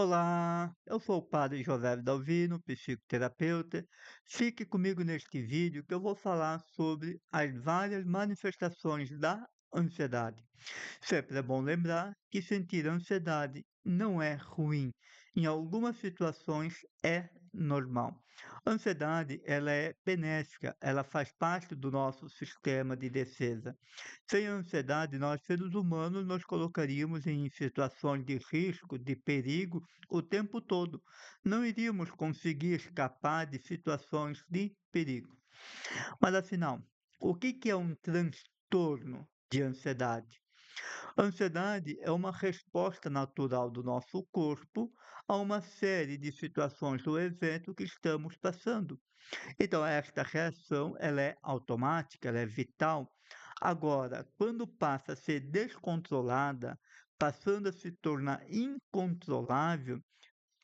Olá, eu sou o padre José Dalvino, psicoterapeuta. Fique comigo neste vídeo que eu vou falar sobre as várias manifestações da ansiedade. Sempre é bom lembrar que sentir ansiedade não é ruim. Em algumas situações é normal. A ansiedade, ela é benéfica, ela faz parte do nosso sistema de defesa. Sem a ansiedade, nós seres humanos nos colocaríamos em situações de risco, de perigo o tempo todo. Não iríamos conseguir escapar de situações de perigo. Mas afinal, o que é um transtorno de ansiedade? A ansiedade é uma resposta natural do nosso corpo a uma série de situações ou eventos que estamos passando. Então, esta reação ela é automática, ela é vital. Agora, quando passa a ser descontrolada, passando a se tornar incontrolável,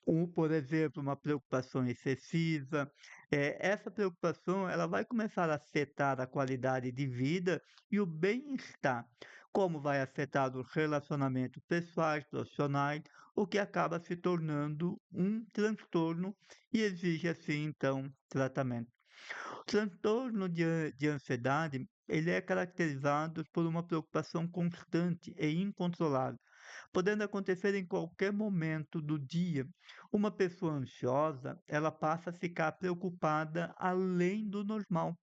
ou, por exemplo, uma preocupação excessiva. Essa preocupação ela vai começar a afetar a qualidade de vida e o bem-estar, como vai afetar os relacionamentos pessoais, profissionais, o que acaba se tornando um transtorno e exige, assim, então, tratamento. O transtorno de ansiedade, ele é caracterizado por uma preocupação constante e incontrolável, podendo acontecer em qualquer momento do dia. Uma pessoa ansiosa, ela passa a ficar preocupada além do normal,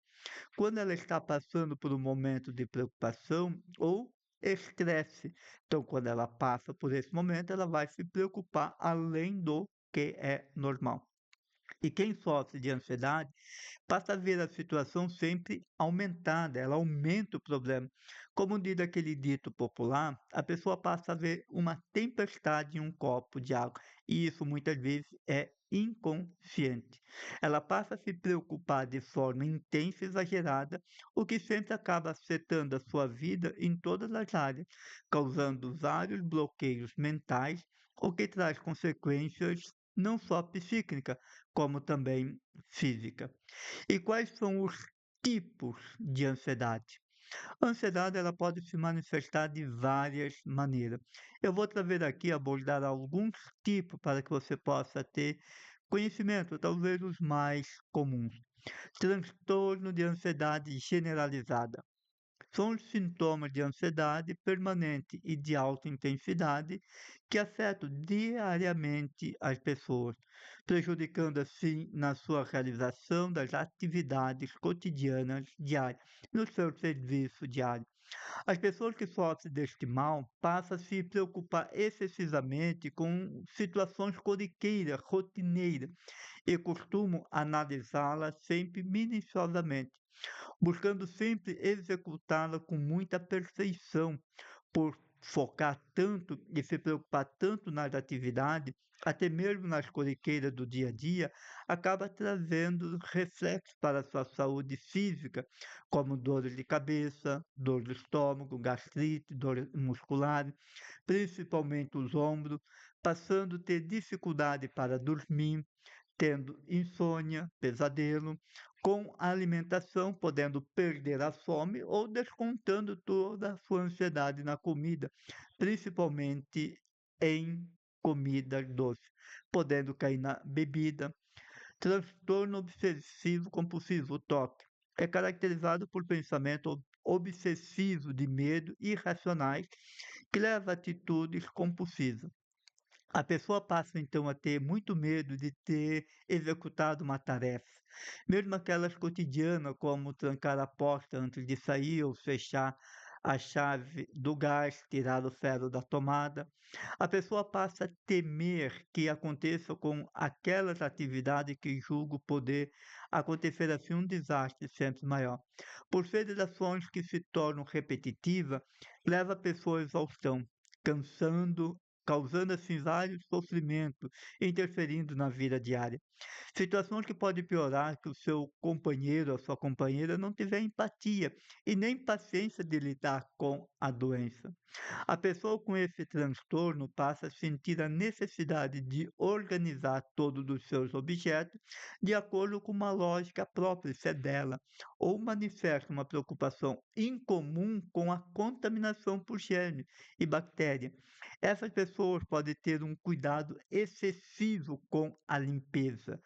quando ela está passando por um momento de preocupação ou estresse. Então, quando ela passa por esse momento, ela vai se preocupar além do que é normal. E quem sofre de ansiedade passa a ver a situação sempre aumentada, ela aumenta o problema. Como diz aquele dito popular, a pessoa passa a ver uma tempestade em um copo de água, e isso muitas vezes é inconsciente. Ela passa a se preocupar de forma intensa e exagerada, o que sempre acaba afetando a sua vida em todas as áreas, causando vários bloqueios mentais, o que traz consequências não só psíquicas, como também física. E quais são os tipos de ansiedade? A ansiedade ela pode se manifestar de várias maneiras. Eu vou trazer aqui, abordar alguns tipos para que você possa ter conhecimento, talvez os mais comuns. Transtorno de ansiedade generalizada. São os sintomas de ansiedade permanente e de alta intensidade que afetam diariamente as pessoas, prejudicando assim na sua realização das atividades cotidianas diárias, no seu serviço diário. As pessoas que sofrem deste mal passam a se preocupar excessivamente com situações corriqueiras, rotineiras, e costumam analisá-las sempre minuciosamente, buscando sempre executá-la com muita perfeição, por focar tanto e se preocupar tanto nas atividades, até mesmo nas corriqueiras do dia a dia, acaba trazendo reflexos para a sua saúde física, como dores de cabeça, dor de estômago, gastrite, dor muscular, principalmente os ombros, passando a ter dificuldade para dormir, tendo insônia, pesadelo, com a alimentação, podendo perder a fome ou descontando toda a sua ansiedade na comida, principalmente em comida doce, podendo cair na bebida. Transtorno obsessivo compulsivo, TOC, é caracterizado por pensamento obsessivo de medo irracionais que leva a atitudes compulsivas. A pessoa passa então a ter muito medo de ter executado uma tarefa, mesmo aquelas cotidianas, como trancar a porta antes de sair ou fechar a chave do gás, tirar o ferro da tomada. A pessoa passa a temer que aconteça com aquelas atividades que julga poder acontecer assim um desastre sempre maior. Por serem ações que se tornam repetitivas, leva a pessoa à exaustão, cansando, causando assim vários sofrimentos, interferindo na vida diária. Situações que podem piorar que o seu companheiro ou sua companheira não tiver empatia e nem paciência de lidar com a doença. A pessoa com esse transtorno passa a sentir a necessidade de organizar todos os seus objetos de acordo com uma lógica própria, se é dela, ou manifesta uma preocupação incomum com a contaminação por germes e bactérias. Essas pessoas podem ter um cuidado excessivo com a limpeza.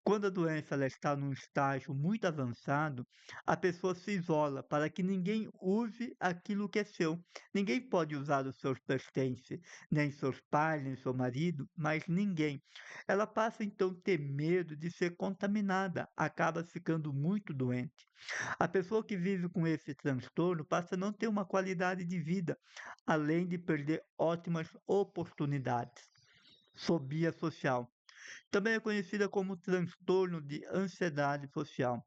Quando a doença ela está num estágio muito avançado, a pessoa se isola para que ninguém use aquilo que é seu. Ninguém pode usar os seus pertences, nem seus pais, nem seu marido, mas ninguém. Ela passa então a ter medo de ser contaminada, acaba ficando muito doente. A pessoa que vive com esse transtorno passa a não ter uma qualidade de vida, além de perder ótimas oportunidades. Fobia social. Também é conhecida como transtorno de ansiedade social.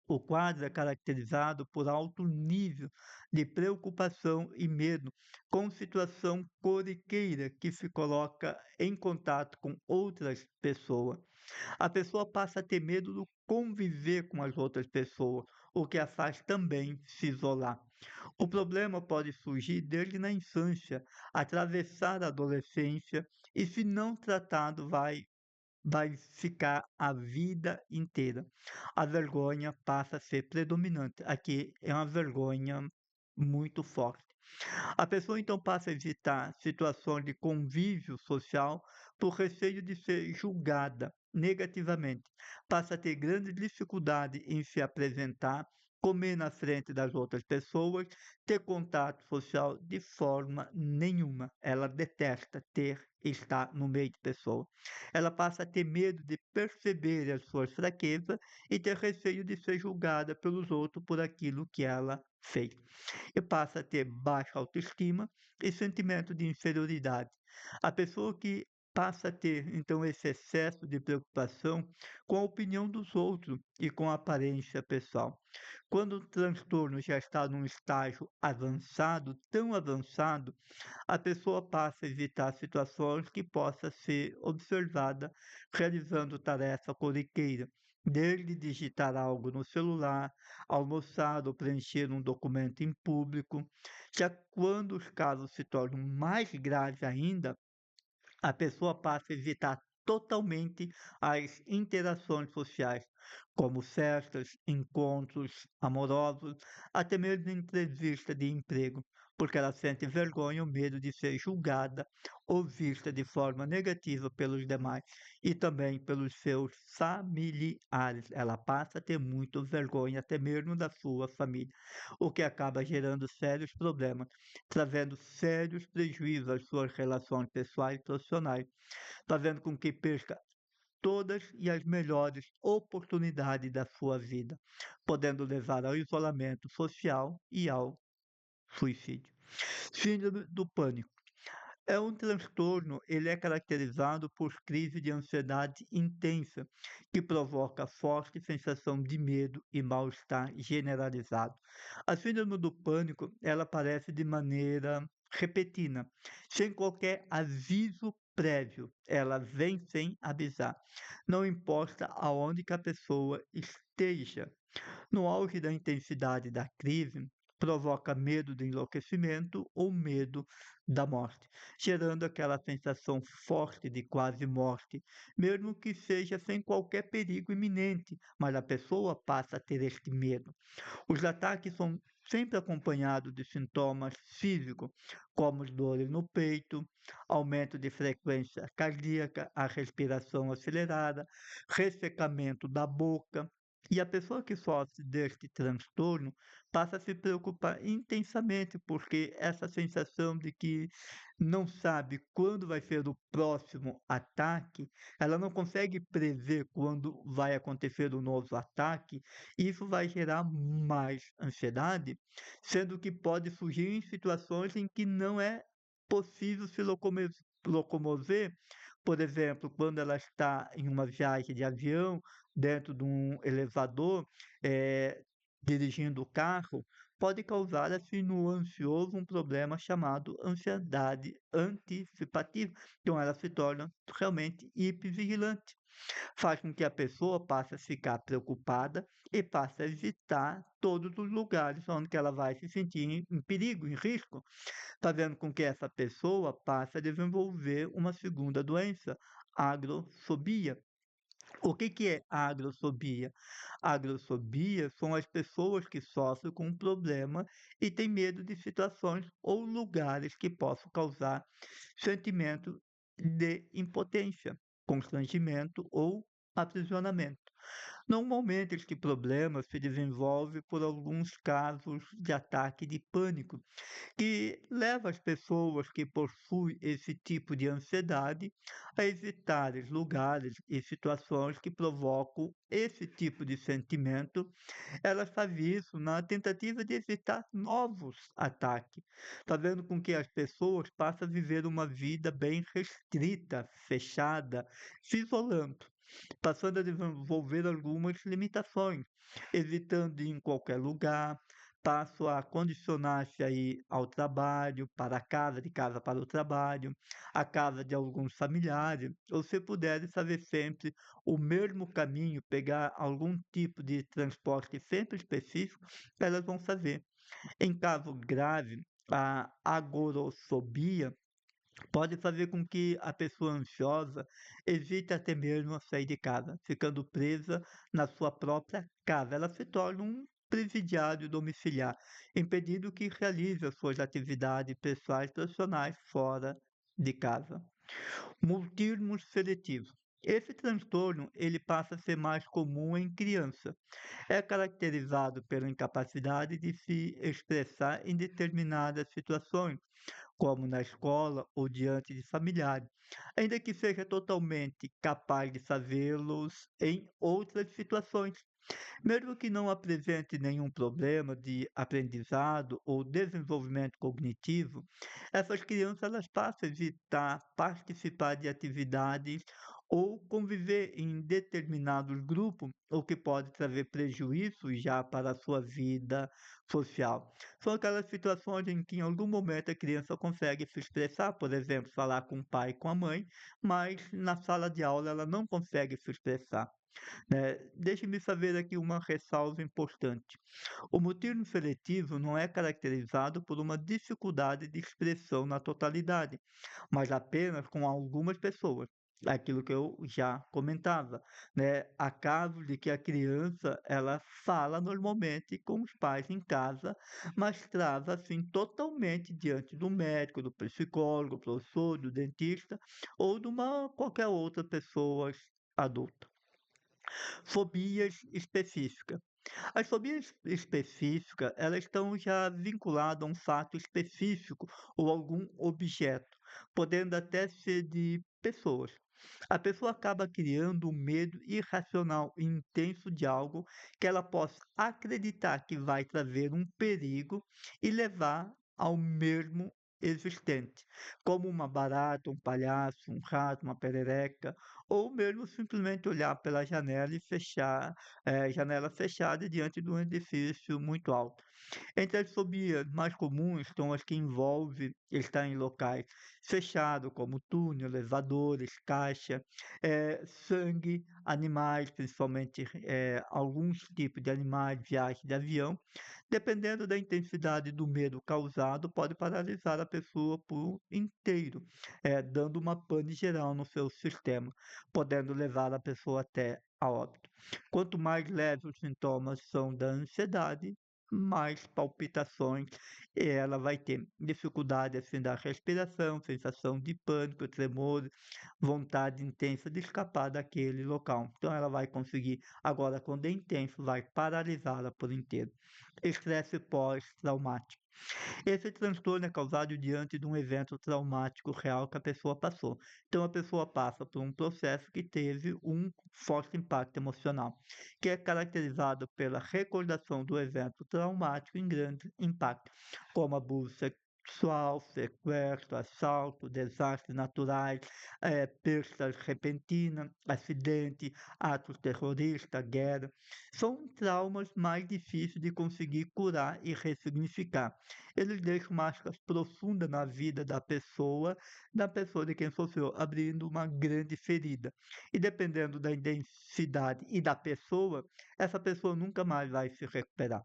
O quadro é caracterizado por alto nível de preocupação e medo, com situação corriqueira que se coloca em contato com outras pessoas. A pessoa passa a ter medo do conviver com as outras pessoas, o que a faz também se isolar. O problema pode surgir desde na infância, atravessar a adolescência e, se não tratado, vai ficar a vida inteira. A vergonha passa a ser predominante. Aqui é uma vergonha muito forte. A pessoa então passa a evitar situações de convívio social por receio de ser julgada negativamente. Passa a ter grande dificuldade em se apresentar, comer na frente das outras pessoas, ter contato social de forma nenhuma. Ela detesta estar no meio de pessoas. Ela passa a ter medo de perceber as suas fraquezas e ter receio de ser julgada pelos outros por aquilo que ela fez e passa a ter baixa autoestima e sentimento de inferioridade. A pessoa que passa a ter, então, esse excesso de preocupação com a opinião dos outros e com a aparência pessoal. Quando o transtorno já está num estágio avançado, tão avançado, a pessoa passa a evitar situações que possa ser observada realizando tarefa corriqueira, desde digitar algo no celular, almoçar ou preencher um documento em público. Já quando os casos se tornam mais graves ainda, a pessoa passa a evitar totalmente as interações sociais, como festas, encontros amorosos, até mesmo entrevista de emprego, porque ela sente vergonha ou medo de ser julgada ou vista de forma negativa pelos demais e também pelos seus familiares. Ela passa a ter muito vergonha até mesmo da sua família, o que acaba gerando sérios problemas, trazendo sérios prejuízos às suas relações pessoais e profissionais, fazendo com que perca todas e as melhores oportunidades da sua vida, podendo levar ao isolamento social e ao suicídio. Síndrome do pânico. É um transtorno, ele é caracterizado por crise de ansiedade intensa, que provoca forte sensação de medo e mal-estar generalizado. A síndrome do pânico, ela aparece de maneira repentina, sem qualquer aviso prévio. Ela vem sem avisar. Não importa aonde que a pessoa esteja. No auge da intensidade da crise, provoca medo do enlouquecimento ou medo da morte, gerando aquela sensação forte de quase morte, mesmo que seja sem qualquer perigo iminente, mas a pessoa passa a ter este medo. Os ataques são sempre acompanhados de sintomas físicos, como dores no peito, aumento de frequência cardíaca, a respiração acelerada, ressecamento da boca. E a pessoa que sofre deste transtorno passa a se preocupar intensamente, porque essa sensação de que não sabe quando vai ser o próximo ataque, ela não consegue prever quando vai acontecer o novo ataque, isso vai gerar mais ansiedade, sendo que pode surgir em situações em que não é possível se locomover, por exemplo, quando ela está em uma viagem de avião, dentro de um elevador, dirigindo o carro, pode causar assim no ansioso um problema chamado ansiedade antecipativa. Então ela se torna realmente hipervigilante, faz com que a pessoa passe a ficar preocupada e passe a evitar todos os lugares onde que ela vai se sentir em perigo, em risco, fazendo com que essa pessoa passe a desenvolver uma segunda doença, agrofobia, O que que é a agrofobia? A agrofobia são as pessoas que sofrem com um problema e têm medo de situações ou lugares que possam causar sentimento de impotência, constrangimento ou aprisionamento. Normalmente, este problema se desenvolve por alguns casos de ataque de pânico que leva as pessoas que possuem esse tipo de ansiedade a evitar os lugares e situações que provocam esse tipo de sentimento. Elas fazem isso na tentativa de evitar novos ataques, fazendo com que as pessoas passem a viver uma vida bem restrita, fechada, se isolando, passando a desenvolver algumas limitações, evitando ir em qualquer lugar, passo a condicionar-se aí ao trabalho, para a casa, de casa para o trabalho, a casa de alguns familiares, ou se puderem fazer sempre o mesmo caminho, pegar algum tipo de transporte sempre específico, elas vão fazer. Em caso grave, a agorofobia pode fazer com que a pessoa ansiosa evite até mesmo sair de casa, ficando presa na sua própria casa. Ela se torna um presidiário domiciliar, impedindo que realize as suas atividades pessoais e profissionais fora de casa. Mutismo seletivo. Esse transtorno ele passa a ser mais comum em criança. É caracterizado pela incapacidade de se expressar em determinadas situações, como na escola ou diante de familiares, ainda que seja totalmente capaz de fazê-los em outras situações. Mesmo que não apresente nenhum problema de aprendizado ou desenvolvimento cognitivo, essas crianças elas passam a evitar participar de atividades ou conviver em determinados grupos, o que pode trazer prejuízo já para a sua vida social. São aquelas situações em que em algum momento a criança consegue se expressar, por exemplo, falar com o pai e com a mãe, mas na sala de aula ela não consegue se expressar, né? Deixe-me saber aqui uma ressalva importante. O mutismo seletivo não é caracterizado por uma dificuldade de expressão na totalidade, mas apenas com algumas pessoas. Aquilo que eu já comentava, né? Há casos de que a criança ela fala normalmente com os pais em casa, mas trava assim totalmente diante do médico, do psicólogo, do professor, do dentista ou de uma qualquer outra pessoa adulta. Fobias específicas. As fobias específicas, elas estão já vinculadas a um fato específico ou algum objeto, podendo até ser de pessoas. A pessoa acaba criando um medo irracional e intenso de algo que ela possa acreditar que vai trazer um perigo e levar ao mesmo existente, como uma barata, um palhaço, um rato, uma perereca, ou mesmo simplesmente olhar pela janela e fechar, janela fechada diante de um edifício muito alto. Entre as fobias mais comuns estão as que envolvem estar em locais fechados, como túnel, elevadores, caixa, sangue, animais, principalmente alguns tipos de animais, viagem de avião. Dependendo da intensidade do medo causado, pode paralisar a pessoa por inteiro, dando uma pane geral no seu sistema, podendo levar a pessoa até a óbito. Quanto mais leves os sintomas são da ansiedade, mais palpitações ela vai ter. Dificuldade assim da respiração, sensação de pânico, tremor, vontade intensa de escapar daquele local. Então ela vai conseguir, agora quando é intenso, vai paralisá-la por inteiro. Estresse pós-traumático. Esse transtorno é causado diante de um evento traumático real que a pessoa passou. Então, a pessoa passa por um processo que teve um forte impacto emocional, que é caracterizado pela recordação do evento traumático em grande impacto, como abuso sexual, sequestro, assalto, desastres naturais, perdas repentinas, acidente, atos terroristas, guerra. São traumas mais difíceis de conseguir curar e ressignificar. Eles deixam marcas profundas na vida da pessoa de quem sofreu, abrindo uma grande ferida. E dependendo da intensidade e da pessoa, essa pessoa nunca mais vai se recuperar.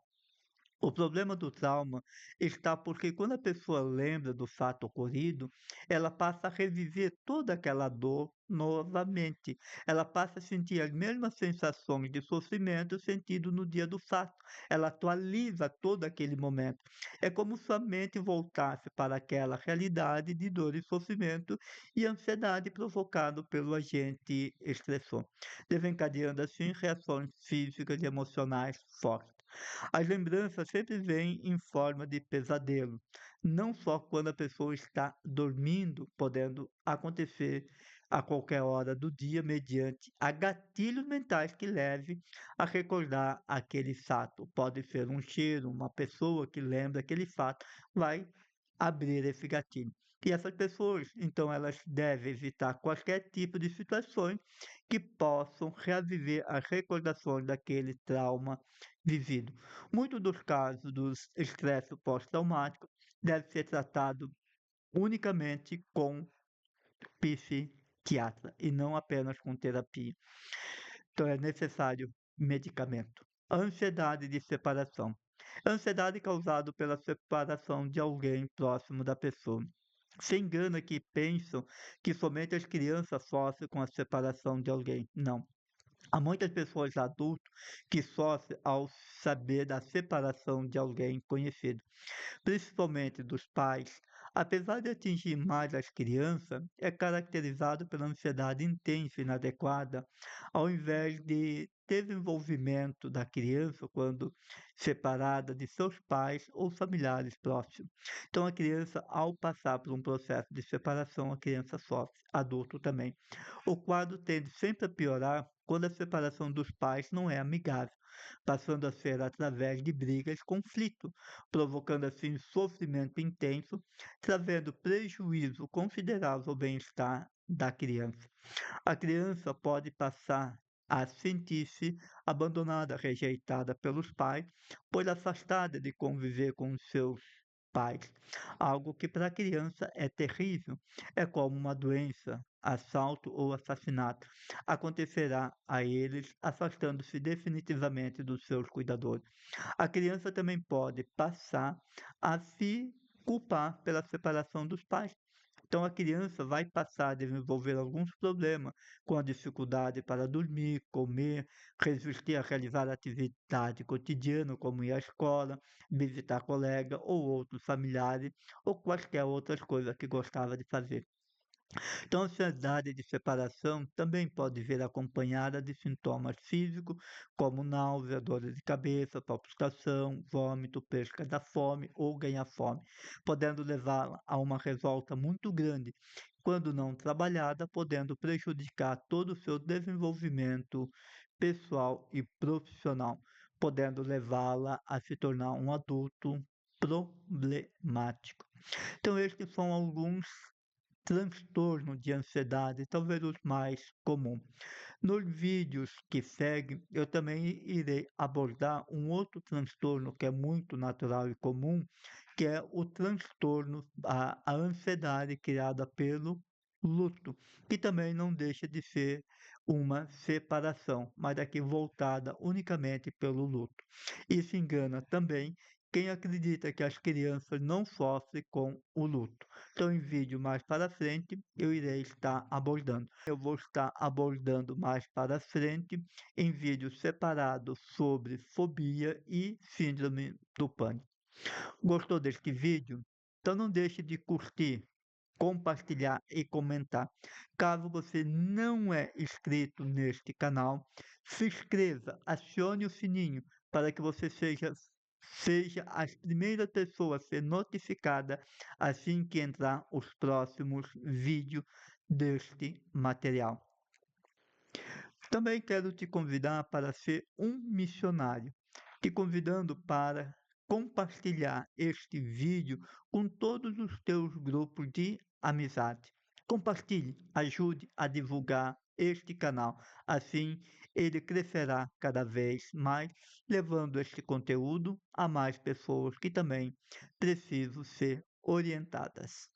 O problema do trauma está porque quando a pessoa lembra do fato ocorrido, ela passa a reviver toda aquela dor novamente. Ela passa a sentir as mesmas sensações de sofrimento sentido no dia do fato. Ela atualiza todo aquele momento. É como se a mente voltasse para aquela realidade de dor e sofrimento e ansiedade provocado pelo agente estressor, desencadeando assim reações físicas e emocionais fortes. As lembranças sempre vêm em forma de pesadelo, não só quando a pessoa está dormindo, podendo acontecer a qualquer hora do dia, mediante a gatilhos mentais que leve a recordar aquele fato. Pode ser um cheiro, uma pessoa que lembra aquele fato, vai abrir esse gatilho. E essas pessoas, então, elas devem evitar qualquer tipo de situações que possam reviver as recordações daquele trauma vivido. Muitos dos casos dos estresse pós-traumático deve ser tratado unicamente com psiquiatra e não apenas com terapia. Então é necessário medicamento. Ansiedade de separação. Ansiedade causada pela separação de alguém próximo da pessoa. Se engana que pensam que somente as crianças sofrem com a separação de alguém. Não. Há muitas pessoas adultas que sofrem ao saber da separação de alguém conhecido, principalmente dos pais. Apesar de atingir mais as crianças, é caracterizado pela ansiedade intensa e inadequada, ao invés de desenvolvimento da criança quando separada de seus pais ou familiares próximos. Então, a criança, ao passar por um processo de separação, a criança sofre, adulto também. O quadro tende sempre a piorar quando a separação dos pais não é amigável, passando a ser através de brigas, conflito, provocando assim sofrimento intenso, trazendo prejuízo considerável ao bem-estar da criança. A criança pode passar a sentir-se abandonada, rejeitada pelos pais, pois afastada de conviver com os seus pais, algo que para a criança é terrível, é como uma doença, assalto ou assassinato. Acontecerá a eles, afastando-se definitivamente dos seus cuidadores. A criança também pode passar a se culpar pela separação dos pais. Então, a criança vai passar a desenvolver alguns problemas com a dificuldade para dormir, comer, resistir a realizar atividade cotidiana, como ir à escola, visitar colega ou outros familiares, ou quaisquer outras coisas que gostava de fazer. Então, a ansiedade de separação também pode vir acompanhada de sintomas físicos, como náusea, dores de cabeça, palpitação, vômito, perda da fome ou ganhar fome, podendo levá-la a uma revolta muito grande, quando não trabalhada, podendo prejudicar todo o seu desenvolvimento pessoal e profissional, podendo levá-la a se tornar um adulto problemático. Então, estes são alguns transtorno de ansiedade, talvez os mais comuns. Nos vídeos que seguem, eu também irei abordar um outro transtorno que é muito natural e comum, que é o transtorno, a ansiedade criada pelo luto, que também não deixa de ser uma separação, mas aqui voltada unicamente pelo luto. Isso engana também quem acredita que as crianças não sofrem com o luto. Então, em vídeo mais para frente, eu irei estar abordando. Eu vou estar abordando mais para frente em vídeo separado sobre fobia e síndrome do pânico. Gostou deste vídeo? Então não deixe de curtir, compartilhar e comentar. Caso você não é inscrito neste canal, se inscreva, acione o sininho para que você seja a primeira pessoa a ser notificada assim que entrar os próximos vídeos deste material. Também quero te convidar para ser um missionário, te convidando para compartilhar este vídeo com todos os teus grupos de amizade. Compartilhe, ajude a divulgar este canal. Assim, ele crescerá cada vez mais, levando este conteúdo a mais pessoas que também precisam ser orientadas.